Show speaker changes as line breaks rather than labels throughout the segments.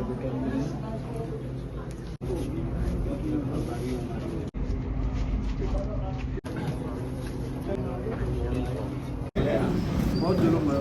बहुत जुल्म है।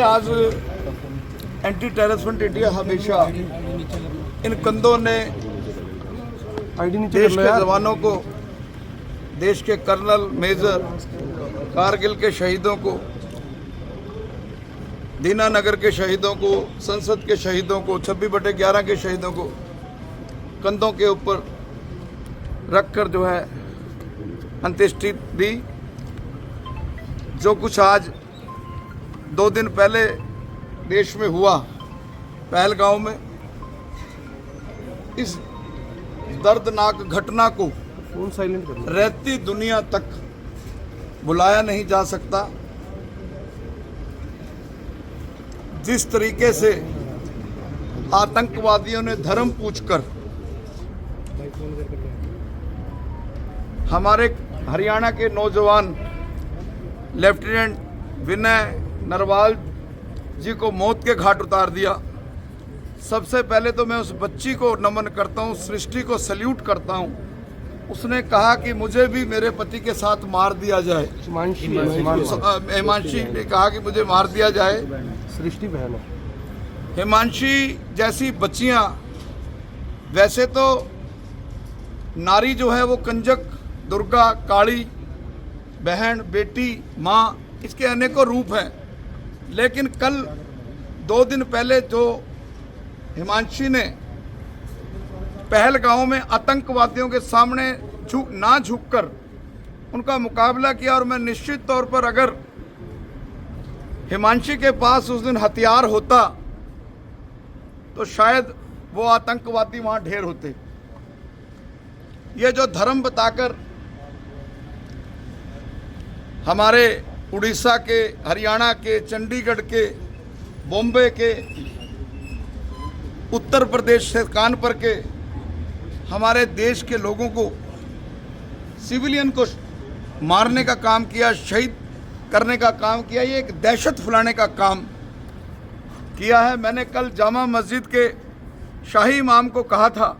आज एंटी टेररिस्ट फ्रंट इंडिया हमेशा इन कंधों ने देश के जवानों को, देश के कर्नल, मेजर, कारगिल के शहीदों को, दीनानगर के शहीदों को, संसद के शहीदों को, 26/11 के शहीदों को कंधों के ऊपर रखकर जो है अंत्येष्टि दी। जो कुछ आज 2 दिन पहले देश में हुआ पहलगांव में, इस दर्दनाक घटना को रहती दुनिया तक बुलाया नहीं जा सकता। जिस तरीके से आतंकवादियों ने धर्म पूछकर हमारे हरियाणा के नौजवान लेफ्टिनेंट विनय नरवाल जी को मौत के घाट उतार दिया। सबसे पहले तो मैं उस बच्ची को नमन करता हूँ, सृष्टि को सल्यूट करता हूँ। उसने कहा कि मुझे भी मेरे पति के साथ मार दिया जाए। हिमांशी ने कहा कि मुझे मार दिया जाए।
सृष्टि बहन है।
हिमांशी जैसी बच्चियां, वैसे तो नारी जो है वो कंजक, दुर्गा, काली, बहन, बेटी, माँ, इसके अनेकों रूप हैं। लेकिन कल 2 दिन पहले जो हिमांशी ने पहलगांव में आतंकवादियों के सामने ना झुककर उनका मुकाबला किया, और मैं निश्चित तौर पर अगर हिमांशी के पास उस दिन हथियार होता तो शायद वो आतंकवादी वहां ढेर होते। ये जो धर्म बताकर हमारे उड़ीसा के, हरियाणा के, चंडीगढ़ के, बॉम्बे के, उत्तर प्रदेश से कानपुर के हमारे देश के लोगों को, सिविलियन को मारने का काम किया, शहीद करने का काम किया, ये एक दहशत फैलाने का काम किया है। मैंने कल जामा मस्जिद के शाही इमाम को कहा था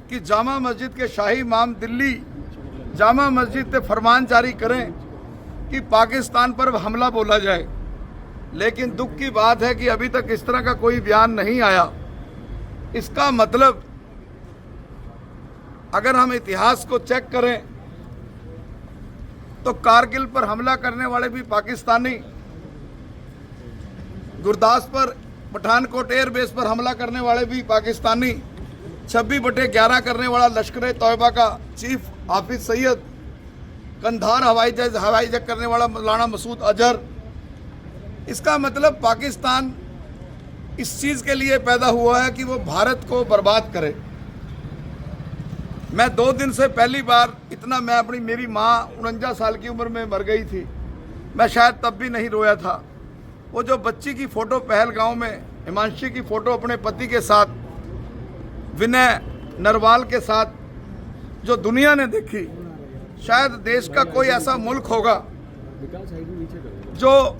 कि जामा मस्जिद के शाही इमाम दिल्ली जामा मस्जिद से फरमान जारी करें कि पाकिस्तान पर हमला बोला जाए। लेकिन दुख की बात है कि अभी तक इस तरह का कोई बयान नहीं आया। इसका मतलब अगर हम इतिहास को चेक करें तो कारगिल पर हमला करने वाले भी पाकिस्तानी, गुरदास पर, पठानकोट एयरबेस पर हमला करने वाले भी पाकिस्तानी, 26/11 करने वाला लश्कर तौयबा का चीफ हाफिज सईद, कंधार हवाई जहाज करने वाला मौलाना मसूद अजहर। इसका मतलब पाकिस्तान इस चीज़ के लिए पैदा हुआ है कि वो भारत को बर्बाद करे। मैं 2 दिन से पहली बार इतना, मेरी माँ 49 साल की उम्र में मर गई थी, मैं शायद तब भी नहीं रोया था। वो जो बच्ची की फ़ोटो पहलगांव में, हिमांशी की फ़ोटो अपने पति के साथ, विनय नरवाल के साथ जो दुनिया ने देखी, शायद देश का कोई ऐसा मुल्क होगा जो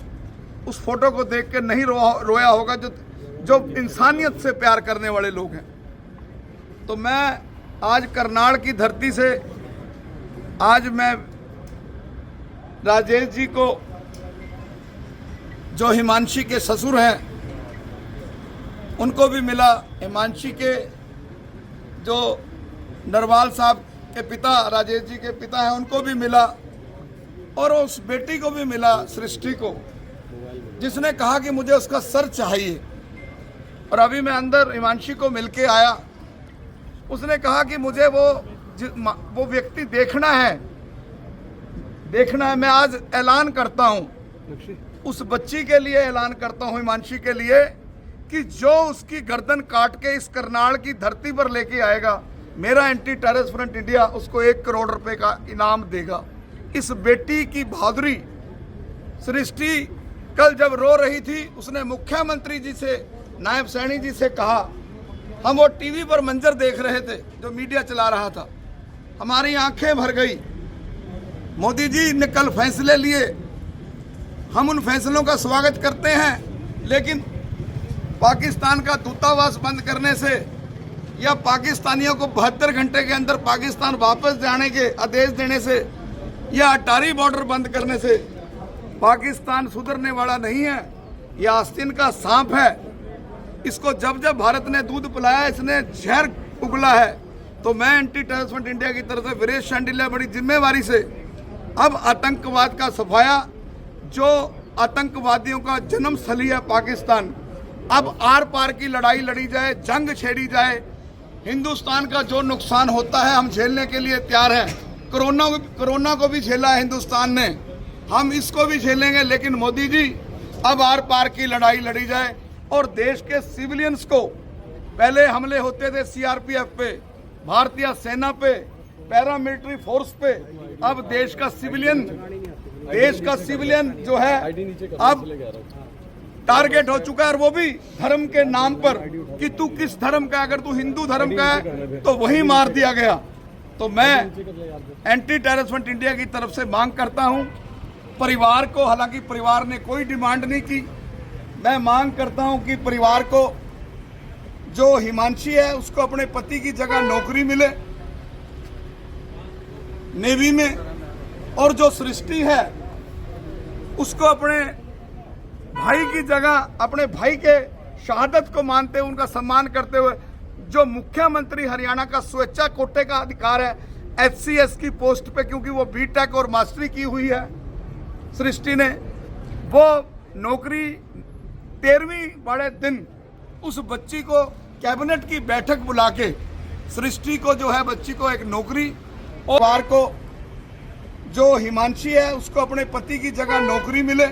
उस फोटो को देख के नहीं रोया होगा, जो इंसानियत से प्यार करने वाले लोग हैं। तो मैं आज करनाल की धरती से, आज मैं राजेश जी को, जो हिमांशी के ससुर हैं, उनको भी मिला। हिमांशी के जो नरवाल साहब के पिता, राजेश जी के पिता हैं, उनको भी मिला, और उस बेटी को भी मिला, सृष्टि को, जिसने कहा कि मुझे उसका सर चाहिए। और अभी मैं अंदर हिमांशी को मिलके आया, उसने कहा कि मुझे वो व्यक्ति देखना है। मैं आज ऐलान करता हूँ, उस बच्ची के लिए ऐलान करता हूँ, हिमांशी के लिए, कि जो उसकी गर्दन काट के इस करनाल की धरती पर लेके आएगा, मेरा एंटी टेररिस्ट फ्रंट इंडिया उसको 1 करोड़ रुपए का इनाम देगा। इस बेटी की बहादुरी, सृष्टि कल जब रो रही थी, उसने मुख्यमंत्री जी से, नायब सैनी जी से कहा, हम वो टीवी पर मंजर देख रहे थे जो मीडिया चला रहा था, हमारी आंखें भर गई। मोदी जी ने कल फैसले लिए, हम उन फैसलों का स्वागत करते हैं, लेकिन पाकिस्तान का दूतावास बंद करने से या पाकिस्तानियों को 72 घंटे के अंदर पाकिस्तान वापस जाने के आदेश देने से या अटारी बॉर्डर बंद करने से पाकिस्तान सुधरने वाला नहीं है। यह आस्तीन का सांप है। इसको जब जब भारत ने दूध पिलाया, इसने जहर उगला है। तो मैं एंटी टेररिस्ट फ्रंट इंडिया की तरफ से वीरेश शांडिल्य बड़ी जिम्मेवारी से अब आतंकवाद का सफाया, जो आतंकवादियों का जन्म स्थली है पाकिस्तान, अब आर पार की लड़ाई लड़ी जाए, जंग छेड़ी जाए। हिंदुस्तान का जो नुकसान होता है हम झेलने के लिए तैयार हैं। कोरोना को भी झेला है हिंदुस्तान ने, हम इसको भी झेलेंगे, लेकिन मोदी जी अब आर पार की लड़ाई लड़ी जाए और देश के सिविलियंस को, पहले हमले होते थे सीआरपीएफ पे, भारतीय सेना पे, पैरामिलिट्री फोर्स पे, अब देश का सिविलियन जो है अब टारगेट हो चुका है, और वो भी धर्म के नाम पर कि तू किस धर्म का, अगर तू हिंदू धर्म का है तो वही मार दिया गया। तो मैं एंटी टेररिस्ट फ्रंट इंडिया की तरफ से मांग करता हूं परिवार को, हालांकि परिवार ने कोई डिमांड नहीं की, मैं मांग करता हूं कि परिवार को, जो हिमांशी है उसको अपने पति की जगह नौकरी मिले नेवी में, और जो सृष्टि है उसको अपने भाई की जगह, अपने भाई के शहादत को मानते हुए, उनका सम्मान करते हुए, जो मुख्यमंत्री हरियाणा का स्वेच्छा कोटे का अधिकार है HCS की पोस्ट पे, क्योंकि वो बीटेक और मास्टरी की हुई है सृष्टि ने, वो नौकरी 13वीं बड़े दिन उस बच्ची को कैबिनेट की बैठक बुला के सृष्टि को जो है बच्ची को एक नौकरी, और बार को जो हिमांशी है उसको अपने पति की जगह नौकरी मिले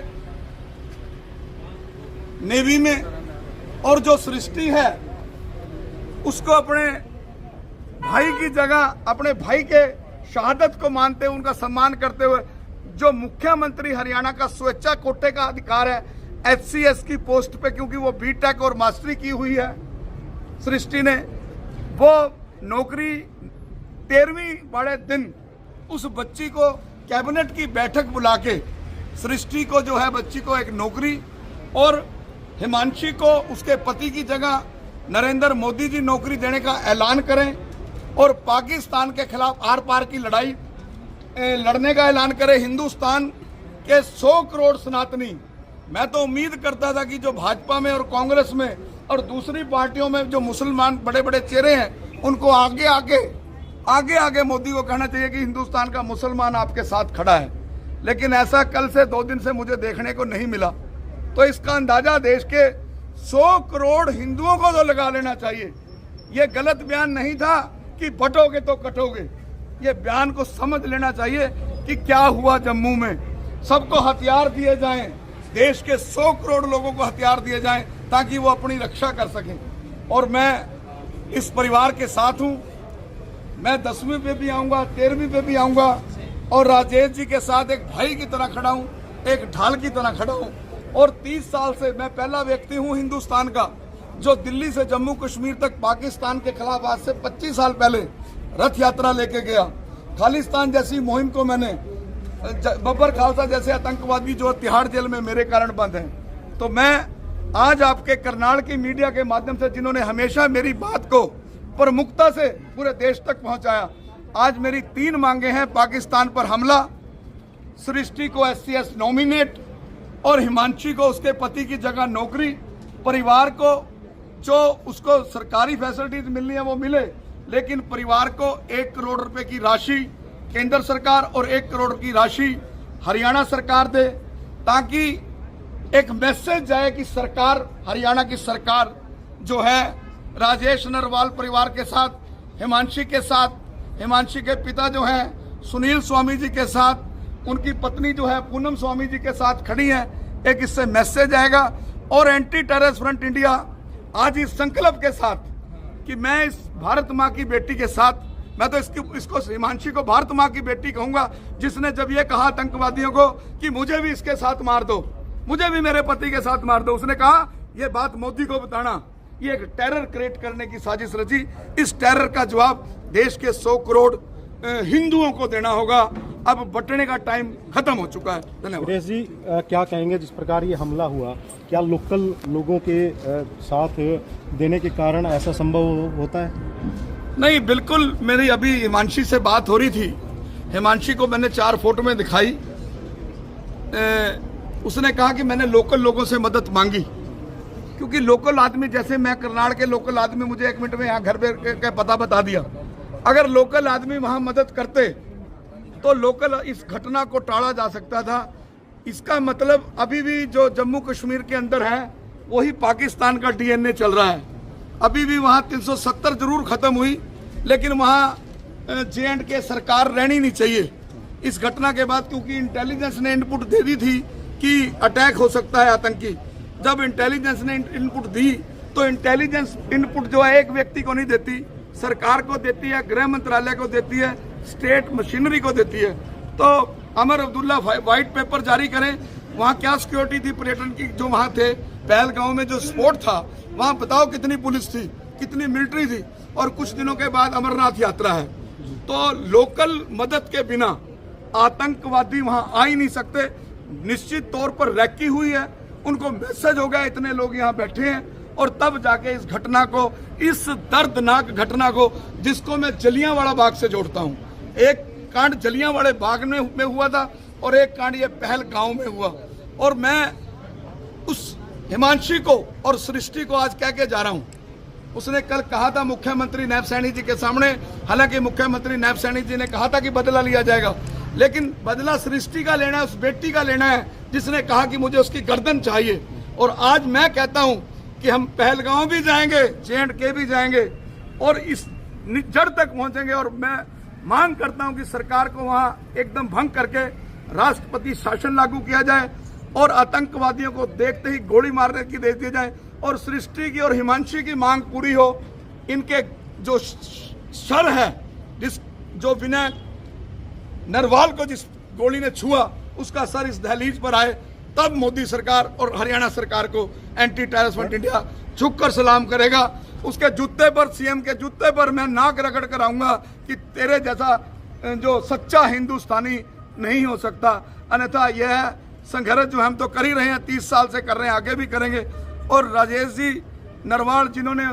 नेवी में, और जो सृष्टि है उसको अपने भाई की जगह, अपने भाई के शहादत को मानते हुए, उनका सम्मान करते हुए, जो मुख्यमंत्री हरियाणा का स्वेच्छा कोटे का अधिकार है HCS की पोस्ट पे, क्योंकि वो बीटेक और मास्टरी की हुई है सृष्टि ने, वो नौकरी 13वीं बड़े दिन उस बच्ची को कैबिनेट की बैठक बुला के सृष्टि को जो है बच्ची को एक नौकरी, और हिमांशी को उसके पति की जगह नरेंद्र मोदी जी नौकरी देने का ऐलान करें, और पाकिस्तान के खिलाफ आर पार की लड़ाई लड़ने का ऐलान करें। हिंदुस्तान के 100 करोड़ सनातनी, मैं तो उम्मीद करता था कि जो भाजपा में और कांग्रेस में और दूसरी पार्टियों में जो मुसलमान बड़े बड़े चेहरे हैं, उनको आगे मोदी को कहना चाहिए कि हिंदुस्तान का मुसलमान आपके साथ खड़ा है, लेकिन ऐसा कल से 2 दिन से मुझे देखने को नहीं मिला। तो इसका अंदाजा देश के 100 करोड़ हिंदुओं को तो लगा लेना चाहिए। ये गलत बयान नहीं था कि बटोगे तो कटोगे, ये बयान को समझ लेना चाहिए कि क्या हुआ जम्मू में। सबको हथियार दिए जाएं, देश के 100 करोड़ लोगों को हथियार दिए जाएं ताकि वो अपनी रक्षा कर सकें। और मैं इस परिवार के साथ हूं, मैं 10वीं पे भी आऊंगा, 13वीं पे भी आऊंगा, और राजेश जी के साथ एक भाई की तरह खड़ा हूं, एक ढाल की तरह खड़ा हूं। और 30 साल से मैं पहला व्यक्ति हूं हिंदुस्तान का जो दिल्ली से जम्मू कश्मीर तक पाकिस्तान के खिलाफ आज से 25 साल पहले रथ यात्रा लेके गया। खालिस्तान जैसी मुहिम को मैंने, बब्बर खालसा जैसे आतंकवादी जो तिहाड़ जेल में मेरे कारण बंद हैं। तो मैं आज आपके करनाल की मीडिया के माध्यम से, जिन्होंने हमेशा मेरी बात को प्रमुखता से पूरे देश तक पहुंचाया, आज मेरी 3 मांगे हैं। पाकिस्तान पर हमला, सृष्टि को HCS नॉमिनेट, और हिमांशी को उसके पति की जगह नौकरी। परिवार को जो उसको सरकारी फैसिलिटीज मिलनी है वो मिले, लेकिन परिवार को 1 करोड़ रुपए की राशि केंद्र सरकार और 1 करोड़ की राशि हरियाणा सरकार दे, ताकि एक मैसेज जाए कि सरकार, हरियाणा की सरकार जो है राजेश नरवाल परिवार के साथ, हिमांशी के साथ, हिमांशी के पिता जो हैं सुनील स्वामी जी के साथ, उनकी पत्नी जो है पूनम स्वामी जी के साथ खड़ी है। एक इससे मैसेज आएगा। और एंटी टेररिस्ट फ्रंट इंडिया आज इस संकल्प के साथ कि मैं इस भारत माँ की बेटी के साथ, मैं तो इसको हिमांशी को भारत माँ की बेटी कहूंगा, जिसने जब ये कहा आतंकवादियों को कि मुझे भी इसके साथ मार दो, मुझे भी मेरे पति के साथ मार दो, उसने कहा ये बात मोदी को बताना, ये एक टेरर क्रिएट करने की साजिश रची। इस टेरर का जवाब देश के 100 करोड़ हिंदुओं को देना होगा। अब बटने का टाइम खत्म हो चुका है। धन्यवाद।
सुरेश जी, क्या कहेंगे जिस प्रकार ये हमला हुआ, क्या लोकल लोगों के साथ देने के कारण ऐसा संभव होता है?
नहीं, बिल्कुल। मेरी अभी हिमांशी से बात हो रही थी। हिमांशी को मैंने 4 फोटो में दिखाई। उसने कहा कि मैंने लोकल लोगों से मदद मांगी, क्योंकि लोकल आदमी, जैसे मैं करनाल के लोकल आदमी, मुझे 1 मिनट में यहाँ घर पे का पता बता दिया। अगर लोकल आदमी वहाँ मदद करते तो लोकल इस घटना को टाला जा सकता था। इसका मतलब अभी भी जो जम्मू कश्मीर के अंदर है वही पाकिस्तान का डीएनए चल रहा है। अभी भी वहाँ 370 जरूर खत्म हुई, लेकिन वहाँ J&K सरकार रहनी नहीं चाहिए इस घटना के बाद, क्योंकि इंटेलिजेंस ने इनपुट दे दी थी कि अटैक हो सकता है आतंकी। जब इंटेलिजेंस ने इनपुट दी तो इंटेलिजेंस इनपुट जो है एक व्यक्ति को नहीं देती, सरकार को देती है, गृह मंत्रालय को देती है, स्टेट मशीनरी को देती है। तो अमर अब्दुल्ला व्हाइट पेपर जारी करें, वहाँ क्या सिक्योरिटी थी पर्यटन की, जो वहाँ थे पहलगांव में जो स्पॉट था वहाँ बताओ कितनी पुलिस थी, कितनी मिलिट्री थी। और कुछ दिनों के बाद अमरनाथ यात्रा है। तो लोकल मदद के बिना आतंकवादी वहाँ आ ही नहीं सकते। निश्चित तौर पर रैकी हुई है, उनको मैसेज हो गया, इतने लोग यहाँ बैठे हैं, और तब जाके इस घटना को, इस दर्दनाक घटना को, जिसको मैं जलियांवाला बाग से जोड़ता हूँ। एक कांड जलियांवाले बाग में हुआ था और एक कांड ये पहलगांव में हुआ। और मैं उस हिमांशी को और सृष्टि को आज कह के जा रहा हूँ। उसने कल कहा था मुख्यमंत्री नायब सैनी जी के सामने, हालांकि मुख्यमंत्री नायब सैनी जी ने कहा था कि बदला लिया जाएगा, लेकिन बदला सृष्टि का लेना है, उस बेटी का लेना है जिसने कहा कि मुझे उसकी गर्दन चाहिए। और आज मैं कहता हूं कि हम पहलगांव भी जाएंगे, J&K भी जाएंगे और इस जड़ तक पहुंचेंगे। और मैं मांग करता हूं कि सरकार को वहां एकदम भंग करके राष्ट्रपति शासन लागू किया जाए और आतंकवादियों को देखते ही गोली मारने की दे दी जाए, और सृष्टि की और हिमांशी की मांग पूरी हो। इनके जो सर है, जो विनय नरवाल को जिस गोली ने छुआ, उसका सर इस दहलीज पर आए, तब मोदी सरकार और हरियाणा सरकार को एंटी टेररिस्ट फ्रंट इंडिया झुककर सलाम करेगा। उसके जूते पर, सीएम के जूते पर मैं नाक रगड़ कर आऊंगा कि तेरे जैसा जो सच्चा हिंदुस्तानी नहीं हो सकता। अन्यथा यह संघर्ष जो हम तो कर ही रहे हैं, 30 साल से कर रहे हैं, आगे भी करेंगे। और राजेश जी नरवाल जिन्होंने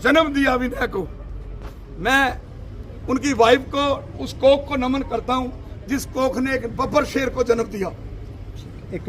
जन्म दिया विनय को, मैं उनकी वाइफ को, उस कोख को नमन करता हूं जिस कोख ने एक बब्बर शेर को जन्म दिया।
एक